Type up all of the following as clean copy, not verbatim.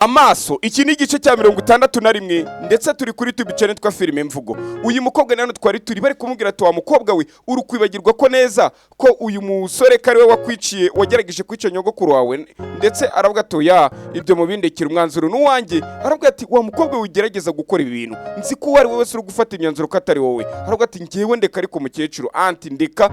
Amasoh, iki ni igice cya 61 ndetse turi kuri YouTube channel twa FILIME MVUGO. Uyu mukobwa nano twari turi bari kumubwira ati wa mukobwa we uri kwibagirwa ko neza ko uyu musore kari we wakwiciye wagerageje kwica nyogokuru wawe, ndetse aravuga ati ya ibyo mubindekira umwanzuro n'uwanjye. Aravuga ati wa mukobwa wigerageza gukora ibi bintu nzi ko wari wese uri gufata imyanzuro ko atari wowe. Aravuga ati ngewe ndeka ariko mukecuru anti ndeka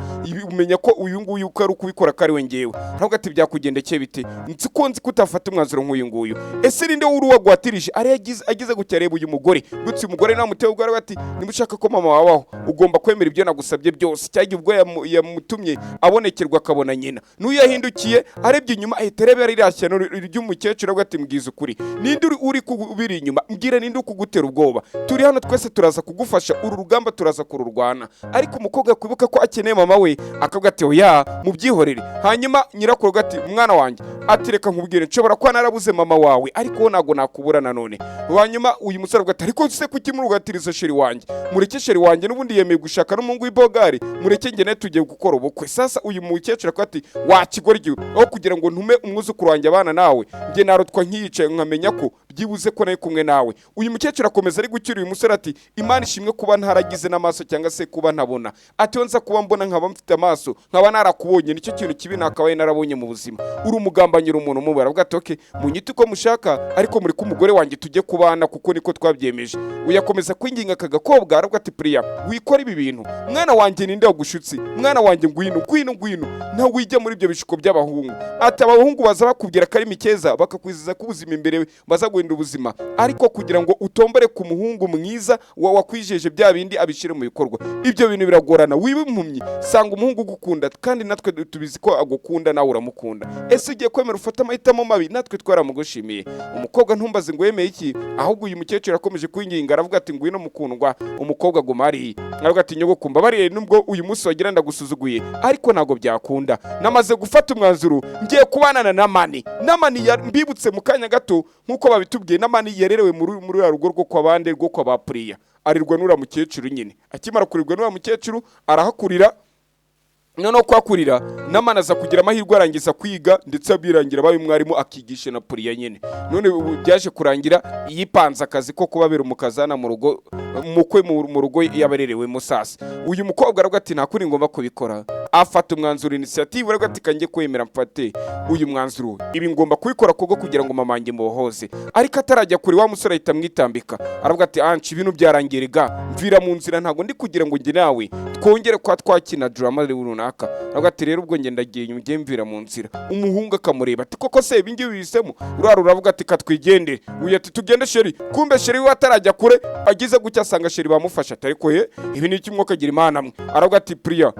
umenya ko uyu nguyu uko ari kubikora kari we ngewe. Aravuga ati byakugendekeye bite nzi ko utafata umwanzuro nk'uyu nguyu. Serinde uru wagwatirije ari agize gucyareba uyu mugore gutsi umugore namuteye ubwo ati nimushaka ko mama wabaho ugomba kwemera ibyo nagusabye byose. Cyagiye ubwo yamutumye abonekerwa akabona nyina n'uyahindukiye arebye inyuma ahiterebe ari rashyano ry'umukecuru bwo ati mbwiza ukuri ninde uri kubiri inyuma mbwira ninde ukugutera ubwoba turi hano twese turaza kugufasha uru rugamba turaza kururwana. Ariko umukobwa kwibuka ko akeneye mama we akavuga ati oya mubyihorere. Hanyuma nyirakuru gati mwana wanjye ati reka nkubwire nshobora kwa narabuze mama wawe ariko nago nakubura nanone. Hanyuma uyu musore ugati ariko se kuki murugatiriza sheri wanjye mureke sheri wanjye n'ubundi yemeye gushaka n'umungu w'ibogari mureke ngene tugiye gukora ubukwe. Sasa uyu mukecuru akati wakigoryo aho kugira ngo ntume umwuzukuru wanjye abana nawe nge narotwa nkiyicaye nkamenya ko byibuze ko naye kumwe nawe. Uyu mukecuru akomeza ari gukira uyu musore ati Imana ishimwe kuba ntaragize n'amaso cyangwa se kuba ntabona. Ati nza kuba mbona nkaba mfite amaso nkaba narakubonye nicyo kintu kibi nakabaye narabonye mu buzima. Uri umugambanyira umuntu mubara avuga ati okay munyite uko mushaka ariko muri kumugore wanjye tujye kubana kuko niko twabyemeje. Uyakomeza kwinginga akagakobwa aravuga ati Priya wikora ibi bintu mwana wanjye ninde wagushutse mwana wanjye ngwino nta wijya muri ibyo bishiko by'abahungu. Ati abahungu baza bakubwira kari mikeza bakakwiziza kubuzima imbere baza guhinda ubuzima ariko kugira ngo utombere ku muhungu mwiza wakwijeje bya bindi abishire mu bikorwa ibyo bintu biragorana. Wibe impumyi sanga umuhungu gukunda kandi natwe tubizi ko agukunda nawe uramukunda. Ese ugiye kwemera ufata amahitamo mabi natwe twaramugushimiye. Umukobwa ntumbaze ngo yemeye iki ahubwo uyu mukecuru akomeje kwinginga aravuga ati ngwino mukundwa. Umukobwa gumari aravuga ati nyogokumba bariye nubwo uyu munsi wagira ndagusuzuguye ariko nago byakunda namaze gufata umwanzuro ngiye kubanana na mani mbibutse mu kanya gato nkuko babitubwiye na mani yererewe muri rugo rwo kwa bande rwo kwa ba Priya arirwa nura mukecuru nyine. Akimara kurirwa nura mukecuru arahakurira noneho kwakurira namanaza kugira amahirwe arangiza kwiga ndetse abirangira baye umwarimu akigisha na Priya nyine. None byaje kurangira yipanze akazi ko kubabera umukazana mu rugo mukwe mu rugo yabarerewe musasa. Uyu mukobwa aravuga ati ntakuri ngomba kubikora afata umwanzuro initiative aravuga ati kangiye kwemera mfate uyu mwanzuro ibi ngomba kubikora kuko kugira ngo mama wanjye muhoze. Ariko atarajya kuri wa musore ahita mwitambika aravuga ati anci ibintu byarangirega mvira mu nzira ntago ndi kugira ngo nge nawe twongere kwa twakina drama runaka. Aravuga ati rero ubwo ngenda giye njye mvira mu nzira. Umuhungu akamureba ati koko se ibingi bisemo uravuga ati katwigende uyu ati tugende sheri kumbe sheri we atarajya kure agize gucya asanga sheri bamufasha atari ko ibi ni iki mwuka gira Imana mwe. Aravuga ati Priya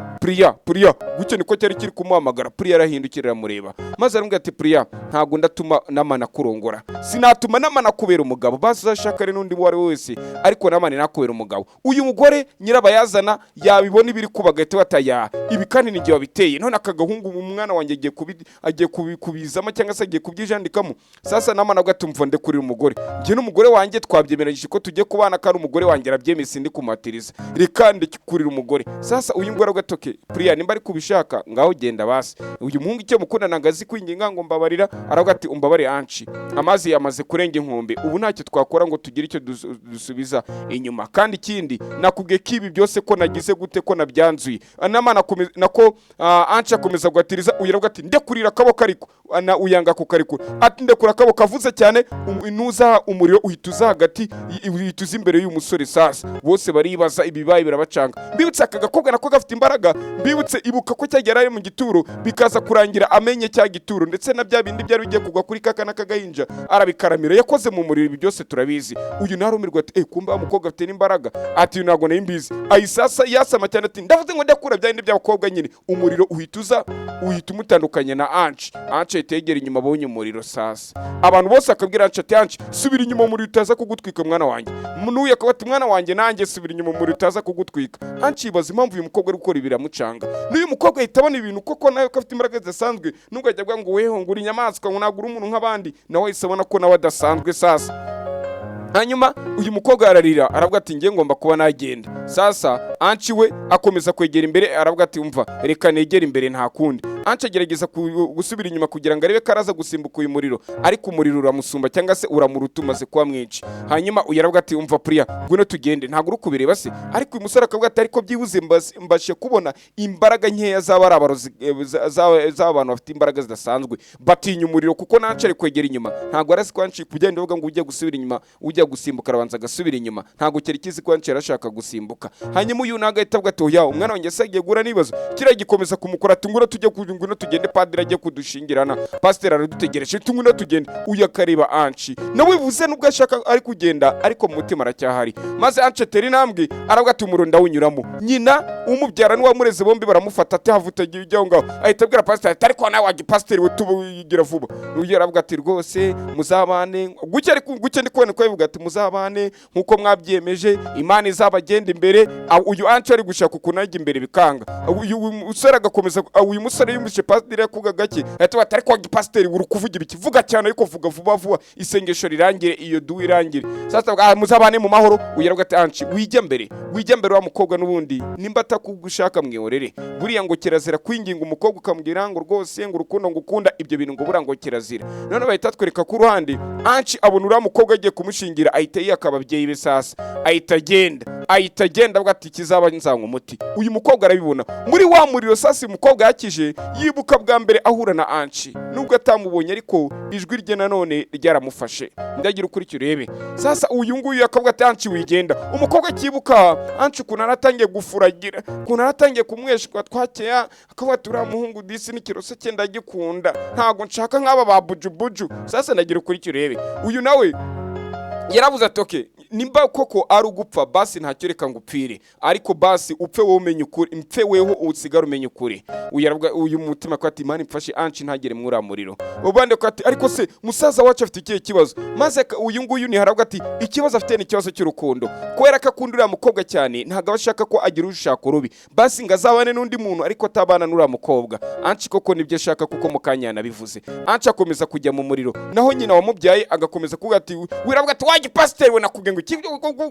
gucyo niko cyari kiri kumuhamagara. Priya arahindukira amureba maze aravuga ati Priya ntago ndatuma namana kurongora sinatuma namana kubera umugabo bazashaka re nundi wari wese ariko namana nakubera umugabo. Uyu mugore nyirabayazana yabibona ibiri kubagahita bataya ibi kandi ni gihe wabiteye none akagahungu umwana wanjye agiye kubizama cyangwa se agiye kubyijandikamo. Sasa namana gatumva nde kuri umugore ngiye n'umugore wanjye twabyemeranyije ko tujye kubana kandi umugore wanjye arabyemese ndi kumatiriza reka ndikurira umugore. Sasa uyu ngora gatoke Priya nimba ari kubishaka ngaho genda basi. Uyu muhungu icyo mukunda nangazi kwinginga ngo mbabarira aravuga ati umbabare anci amazi yamaze kurenga inkombe ubu ntacyo twakora ngo tugire icyo dusubiza inyuma. Kandi ikindi nakubwiye kibi byose ko nagize gute ko nabyanzuye namana nako anci akomeza gwatiriza uyiravuga ati ndekurira akaboko ariko ana uyanga ko kariko ati ndekura akaboko kavuze cyane inuza umuriro uhituza hagati uhituza imbere y'uyu musore. Sasa bose baribaza ibibaye birabacanga. Mbibutse akagakobwa nako gafite imbaraga mbibutse ibuka ko cyagera ari mu gituro bikaza kurangira amenye cya gituro ndetse na bya bindi byari bigiye kugwa kuri kakana kagahinja arabikaramira yakoze mu muriro. Ibi byose turabizi. Uyu narumirwa ati kumba umukobwa afite n'imbaraga ati nago nayimbizi ayisasa yasama cyane ati ndavuze ngo ndakura bya bindi by'abakobwa nyine umuriro uhita umutandukanya na anci itegera inyuma abonye umuriro. Sasa abantu bose akabwira anci subira inyuma umuriro utaza kugutwika mwana wanjye nuye akaba ati mwana wanjye nanjye subira inyuma umuriro utaza kugutwika. Anci ibaza impamvu uyu mukobwa ari gukora ibiramucanga n'uyu mukobwa ahita abona ibintu koko nawe ko afite imbaraga zidasanzwe nubwo ajya avuga ngo weho ngura inyamaswa ngo nagura umuntu nk'abandi nawe ahise abona ko nawe adasanzwe. Sasa hanyuma uyu mukobwa ararira aravuga ati ngiye ngomba kuba nagenda. Sasa anci we akomeza kwegera imbere aravuga ati umva reka negera imbere nta kundi. Anci agerageza gusubira inyuma kugira ngo arebe ko araza gusimbuka uyu muriro, ariko umuriro uramusumba cyangwa se uramuruta umaze kuba mwinshi. Hanyuma uyu aravuga ati umva Priya ngwino tugende, ntabwo uri kubireba se? Ariko uyu musore akavuga ati ariko byibuze mbashe kubona imbaraga nkeya z'abarozi z'abantu bafite imbaraga zidasanzwe batinya umuriro, kuko Anci ari kwegera inyuma. Ntabwo arazi ko Anci kugenda uvuga ngo ujye gusubira inyuma, ujya gusimbuka arabanza agasubira inyuma, ntabwo cyari kizi ko Anci yarashaka gusimbuka. Hanyuma uyu naga ahita avuga ati oya umwana wanjye asagiye gura nibazo, kiriya gikomeza kumukora ati ngwino tugende padiri ajye kudushingirana, pasiteri aradutegereje ngwino tugende. Uyu akareba Anci nawe bivuze nubwo ashaka ari kugenda ariko mu mutima aracyahari. Maze Anci atera intambwe aravuga ati umuriro ndawunyuramo. Nyina umubyara n'uwamureze bombi baramufata ati havuta ujyaho ngaho, ahita abwira pasiteri ati ariko nawe wajya pasiteri we tubigira vuba. Uyu aravuga ati rwose muzabane guke ndi kubona ko yavuga ati muzabane nkuko mwabyemeje, Imana izabagenda imbere. Uyu Anci ari gushaka ukuntu ajya imbere bikanga. Uyu musore agakomeza, uyu musore yumvise pasiteri yakuga gake ahita ati ariko wajya pasiteri uri kuvugira iki, vuga cyane ariko vuga vuba vuba isengesho rirangire iyo duwe irangire. Sasa muzabane mu mahoro. Uyu aravuga ati Anci wijya mbere wa mukobwa, n'ubundi nimba atakugushaka mwihorere, buriya ngo kirazira kwinginga umukobwa ukamubwira ngo rwose ngo urukundo ngukunda, ibyo bintu ngo buriya ngo kirazira. None bahita twereka ku ruhande Anci abona uriya mukobwa agiye kumushingira, ahita yiyaka ababyeyi be. Sasa ahita agenda avuga ati kizaba nzanywa umuti. Uyu mukobwa arabibona muri wa muriro. Sasa uyu mukobwa yakije yibuka bwa mbere ahura na Anci, nubwo atamubonye ariko ijwi rye nanone ryaramufashe. Ndagira ukurikira urebe. Sasa uyu nguyu akavuga ati Anci wigenda. Umukobwa akibuka Anci ukuntu aratangiye gufuragira, ukuntu aratangiye kumweshwa twakeya, akavuga ati uriya muhungu disi n'ikirose cye ndagikunda, ntabwo nshaka nk'aba ba bujubuju. Sasa ndagira ukurikira urebe. Uyu nawe yaravuze ati okay, nimba koko ari ugupfa basi ntacyo reka ngupfire, ariko basi upfe wowe umenye ukuri, mpfe weho usigara umenye ukuri. Uyu mutima ko ati Imana imfashe Anci ntagere muri amuriro. Ubande ko ati ariko se musaza wacu afite ikihe kibazo? Maze uyu nguyu ni haravuga ati ikibazo afite ni ikibazo cy'urukundo, kubera ko akunda uriya mukobwa cyane, ntabwo abashaka ko agira urushako rubi, basi ngazabane n'undi muntu ariko atabana n'uriya mukobwa. Anci koko nibyo ashaka kuko mukanya nabivuze. Anci akomeza kujya mu muriro, naho nyina wamubyaye agakomeza kuvuga ati wiravuga ati wajya pasiteri we nakubwiye ngo iki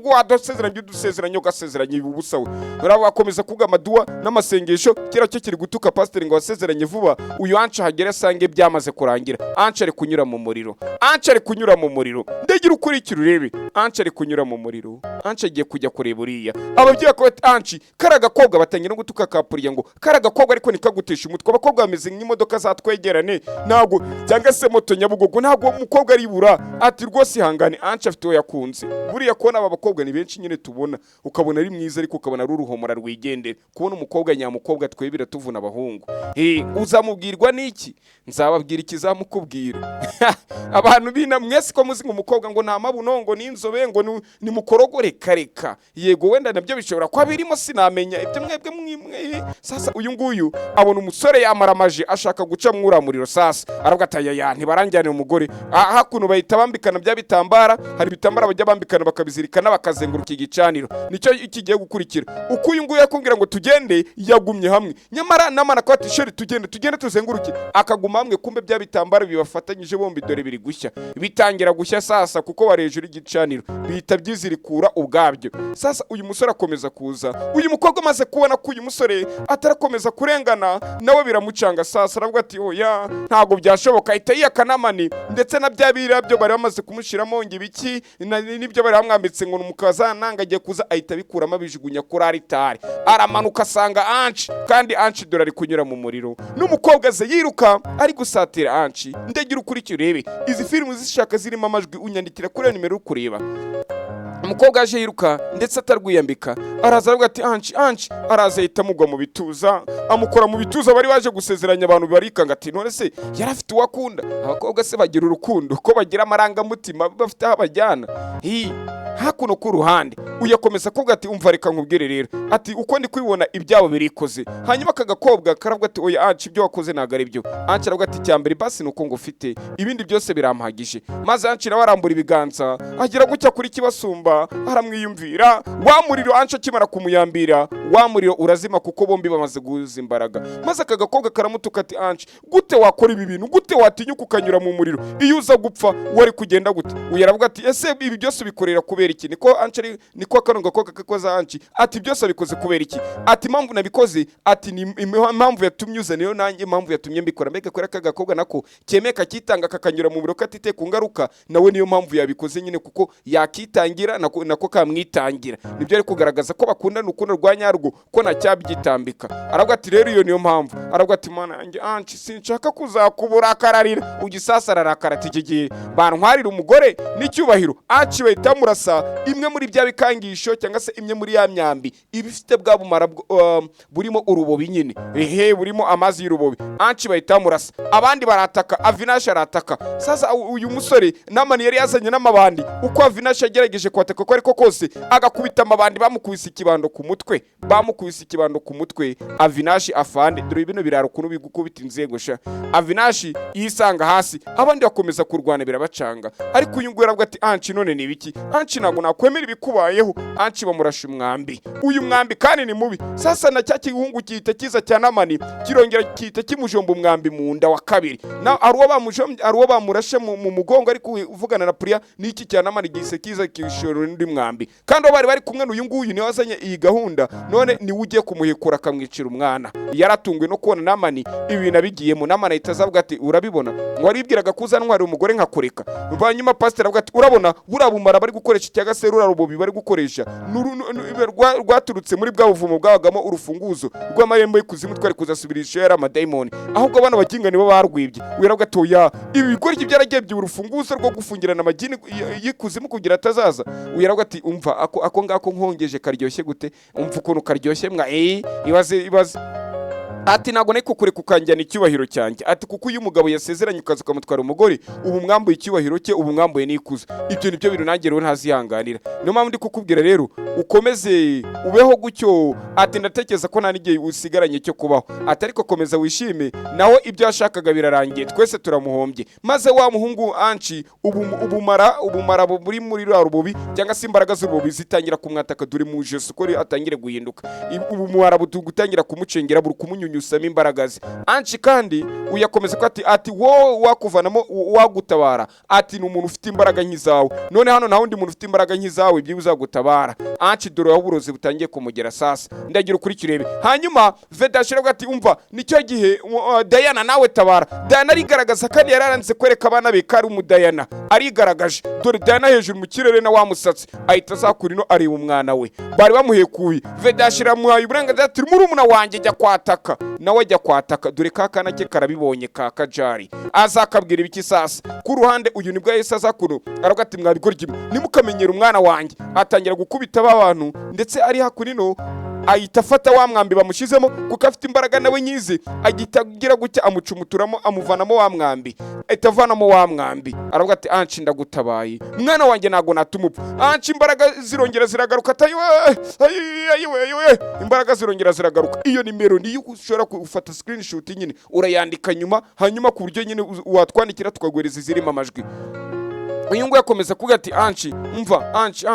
wadusezeranye udusezeranye ugasezeranye ubusa we. Barabakomeza kuvuga amaduwa n'amasengesho, kira cyo kiri gutuka pasiteri ngo wasezeranye vuba. Uyu Anci hagere sange byamaze kurangira. Anci ari kunyura mu muriro, Anci ari kunyura mu muriro. Ndagira ukurikira urebe. Anci ari kunyura mu muriro. Anci agiye kujya kureba uriya. Ababyeyi ko ati Anci karaga kobwa batangira no gutuka kapuriya ngo karaga kobwa ariko nikagutesha umutwe. Abakobwa bameze nk'imodoka zatwegerane ntabwo cyangwa se moto Nyabugogo, ntabwo umukobwa aribura. Ati rwose ihangane Anci afite yakunze. Buriya kona aba bakobwa ni benshi nyine tubona, ukabona ari mwiza ariko ukabona ari uruhomora rwigendera. Kubona umukobwa nyamukobwa twebira tuvuna abahungu. Uzamubwirwa n'iki? Nzababwira ikizamukubwira. Abantu bina mwese ko muzi umukobwa ngo nta mabuno ngo n'inzobe ngo ni mukorogore kareka. Yego wenda nabyo bishobora kwa birimo sinamenya ibyo mwebwe mwimwe. Sasa uyu nguyu abona umusore yamaramaje ashaka guca mwuramuriro. Sasa aravuga ati ya ntibaranjyane umugore. Hakuno bahita bambikana bya bitambara, hari bitambara bajya bambikana bakabizirikana bakazenguruka igicaniro. Nicyo kigiye gukurikira. Uko uyu nguyu yakubwira ngo tugende yagumye hamwe, nyamara namana ko ati sheri tugende tuzenguruke, akaguma hamwe. Kumbe bya bitambara bibafatanyije bombi dore biri gushya, bitangira gushya sasa kuko wari hejuru y'igicaniro bihita byizirikura ubwabyo. Sasa uyu musore akomeza kuza. Uyu mukobwa amaze kubona ko uyu musore atarakomeza kurengana nawe biramucanga. Sasa aravuga ati oya ntago byashoboka, ahita yiyakanamani ndetse na bya birabyo bari bamaze kumushiramo ngibiki nibyo bari bamwambitse ngo numukazananga agiye kuza, ahita bikuramo abijugunya kuri aritari. Aramanuka asanga Anci, kandi Anci dore ari kunyura mu muriro. N'umukobwa ze yiruka ari gusatira Anci. Ndagira ukurikira urebe. Izi filime zishaka zirimo amajwi unyandikira kuri nimero ukureba. Umukobwa aje yiruka ndetse atarwiyambika, araza aravuga ati Anci araza ahita amugwa mu bituza, amukora mu bituza. Bari baje gusezeranya abantu barikanga ati none se yarafite uwakunda. Abakobwa se bagira urukundo ko bagira amarangamutima bafite aho bajyana. Hakuno ku ruhande uyakomeza kuvuga ati umva reka nkubwire rero ati uko ndi kwibona ibyabo birikoze. Hanyuma akagakobwa karavuga ati oya Anci ibyo wakoze ntago ari byo. Anci aravuga ati cyambere basi nuko ngo ufite ibindi byose birampagije. Maze Anci nawe arambura ibiganza agira gucya kuri kibasumba, aramwiyumvira. Wa muriro Anci akimara kumuyambira, wa muriro urazima kuko bombi bamaze guhuza imbaraga. Maze akagakobwa karamutuka ati Anci gute wakora ibi bintu, gute watinyuka ukanyura mu muriro, iyo uza gupfa wari kugenda gute? Uyu aravuga ati ese ibi byose bikorera kubera kubera iki, niko kano gakobwa kakoza Anchi, ati byose abikoze kubera iki, ati impamvu nabikoze, ati ni impamvu yatumye uza, niyo nanjye impamvu yatumye mbikora, mbega kora aka gakobwa nako kemeka kitanga kakanyura mu biro katite ku ngaruka, nawe niyo mpamvu yabikoze nyine, kuko yakitangira nako kamwitangira. Nibyo ari kugaragaza ko bakundana urukundo rwa nyarwo, ko ntacyabigitambika. Aravuga ati rero iyo niyo mpamvu. Aravuga ati mana yanjye Anchi, sinshaka kuzakubura akararira. Ugisasa ararakara ati gihe bantwarira umugore n'icyubahiro. Anchi bahita murasa imwe muri bya bikangisho cyangwa se imwe muri ya myambi ibifite bwa bumara burimo urubobi nyine, burimo amazi y'urubobi. Anchi bahita murasa, abandi barataka, Avinash arataka. Sasa uyu musore namani yari yazanye n'amabandi, uko Avinash yagerageje kwataka ko ariko kose agakubita amabandi, bamukubise ikibando ku mutwe, Avinash afande. Dore bino biraro kuno bigukubita inzego sha. Avinash yisanga hasi, abandi bakomeza kurwana birabacanga. Ariko uyu ngwera bwati Anchi none ni biki? Anchi ntago nakwemera ibikubayeho. Anchi bamurasha umwambi, uyu mwambi kandi ni mubi. Sasa na cya gihungu cyita kiza cya namani kirongera cyita kimujomba umwambi mu nda wa kabiri. Na aruwo bamurashe mu mugongo, ariko uvugana na Priya n'iki cya namani gise kiza kishoro ndi mwambi. Kandi bari kumwe n'uyu nguyu ni wazanye iyi gahunda, none ni ugiye kumuhekura akamwicira umwana. Yaratungwe no kubona namani ibintu abigiyemo. Namani itazavuga ati urabibona, waribwiraga kuzantwara umugore nkakureka. Banyuma pastor avuga ati urabona burabumara bari gukoresha cyangwa se rurarubobi bari gukoresha rwaturutse muri bwa buvumo bwabagamo urufunguzo rw'amarembo y'ikuzimu twari kuzasubirisha yari amadayimoni, ahubwo abana bakinga nibo barwibye. Wera gatoya ibi bigoryi byaragebye urufunguzo rwo gufungirana amagini y'ikuzimu kugira atazaza. Wera ati umva ako ngako nkongeje karyoshye gute, umva ukuntu karyoshye mwa ibaze ati nago niko kure kukanjyana icyubahiro cyanjye. Ati kuko uyu mugabo yasezeranye ukaza ukamutwara umugore, ubu mwambuye icyubahiro cye, ubu mwambuye n'ikuzo. Ibyo nibyo bintu nanjye rero ntazihanganira. Niyo mpamvu ndi kukubwira rero ukomeze ubeho gutyo. Ati ndatekereza ko nta n'igihe usigaranye cyo kubaho. Ati ariko komeza wishime, naho ibyo yashakaga birarangiye, twese turamuhombye. Maze wa muhungu Anchi ubumara buri muri rubobi cyangwa se imbaraga z'urubobi zitangira kumwataka, duri mu Jesu ko atangire guhinduka. Ubumara butangira kumucengera buri kumunyunya usama imbaraga ze. Anchi kandi uyakomeza ko ati wo wakuvanamo wagutabara. Ati ni umuntu ufite imbaraga nk'izawe, none hano nta wundi muntu ufite imbaraga nk'izawe byi uzagutabara. Anchi dore uburozi butangiye kumugera sasa, ndagira ukuri kirebe. Hanyuma Vedashira ati umva nicyo gihe Diana nawe tabara. Diana arigaragaza kandi yararanze kwereka abana be kari umudayana, arigaragaje. Dore Diana hejuru mu kirere na wamusatsi ahita azakurino ari umwana we, bari bamuhekuye. Vedashira muhaye uburenganzira ati murumuna wanjye jya kwataka, nawe ajya kwataka. Dore kakana ke karabibonye kakajari, azakabwira ibiki sasa. Ku ruhande uyu nibwo yahise azakuno aravuga ati mwabigoryi nimukamenyera umwana wanjye. Atangira gukubita abantu ndetse ari hakurino ahita afata wa mwambi bamushizemo kuko afite imbaraga nawe nyize, agita agira gutya amucumuturamo amuvanamo wa mwambi, etavanamo wa mwambi. Aravuga ati Anchi ndagutabaye, mwana wanjye nago natumupfa. Anchi imbaraga zirongera ziragaruka, imbaraga zirongera ziragaruka. Iyo nimero niyo ushobora gufata screenshot nyine urayandika nyuma, hanyuma ku buryo nyine watwandikira tukagwereza zirimo amajwi. Uyu ngo yakomeza kuvuga ati Anchi umva Anchi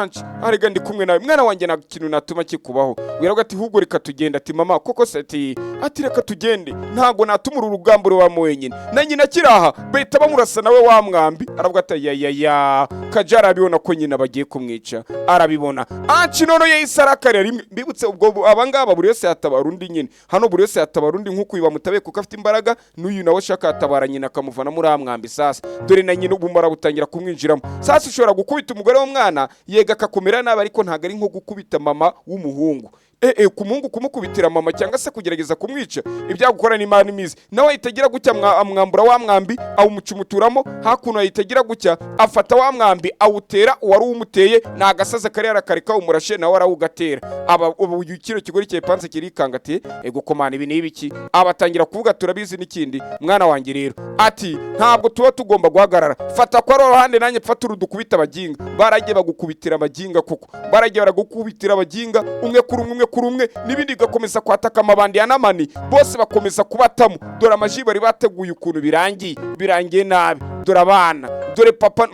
arega ndi kumwe nawe mwana wanjye nta kintu natuma kikubaho. Wiravuga ati ahubwo reka tugenda. Ati mama koko se ati reka tugende, ntago natumura urugamba rwamo wenyine na nyina kiraha behita bamurasa nawe wa mwambi. Aravuga ati ya Kajara abibona ko nyina bagiye kumwica, arabibona. Anchi nono yisarakarira rimwe. Mbibutse ubwo abangaba buri wese yatabara undi nyine, hano buri wese yatabara undi nkuko yibamutabe kuko afite imbaraga, n'uyu nawe shaka atabara nyina akamuvana muri amwambi. Sasa dore na nyina ubumara butangira kumwinjiramo. Sasa ushobora gukubita umugore w'umwana yega akakomera nabi, ariko ntago ari nko gukubita mama w'umuhungu. Kumuhungu kumukubitira mama cyangwa se kugerageza kumwica ibyagukora n'Imana imizi. Nawe itagira gutya amwambura wa mwambi awumucumuturamo, hakuno itagira gutya afata wa mwambi awutera uwari umuteye, nagasaza kari arakarika umurashe nawe arawugatera. Uyu kiro kigori cyepanze kirikangatiye gukomana ibi n'ibiki. Abatangira kuvuga turabizi n'ikindi mwana wanjye rero. Ati ntabwo tuba tugomba guhagarara, fata kwa ruhande nanjye mfata urudukubita abaginga. Baragiye bagukubitira abaginga kuko baragiye baragukubitira abaginga umwe kuri umwe n'ibindi gakomeza kwataka amabandi ya namani, bose bakomeza kubatamo. Dore amaji bari bateguye ukuntu birangiye nabi. Dore abana, dore papa,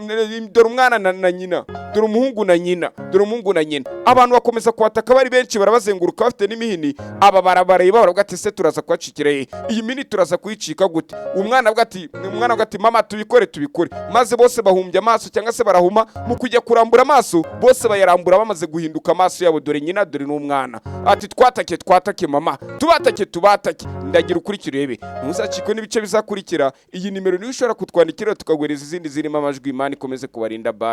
dore umwana na nyina, dore umuhungu na nyina, dore umuhungu na nyina. Abantu bakomeza kwataka bari benshi, barabazenguruka bafite n'imihini. Aba barabareba baravuga ati se turaza kwacikira iyi mini turaza kuyicika gute? Umwana avuga ati mama tubikore. Maze bose bahumbya amaso cyangwa se barahuma. Mu kujya kurambura amaso bose bayarambura bamaze guhinduka amaso yabo, dore nyina dore n'umwana. Ati twatake mama, tubatake. Ndagira ukurikira urebe, ntuzacikwe n'ibice bizakurikira. Iyi nimero niyo ushobora kutwandikira tukaguhereza izindi zirimo amajwi. Imana ikomeze kubarinda. Bye.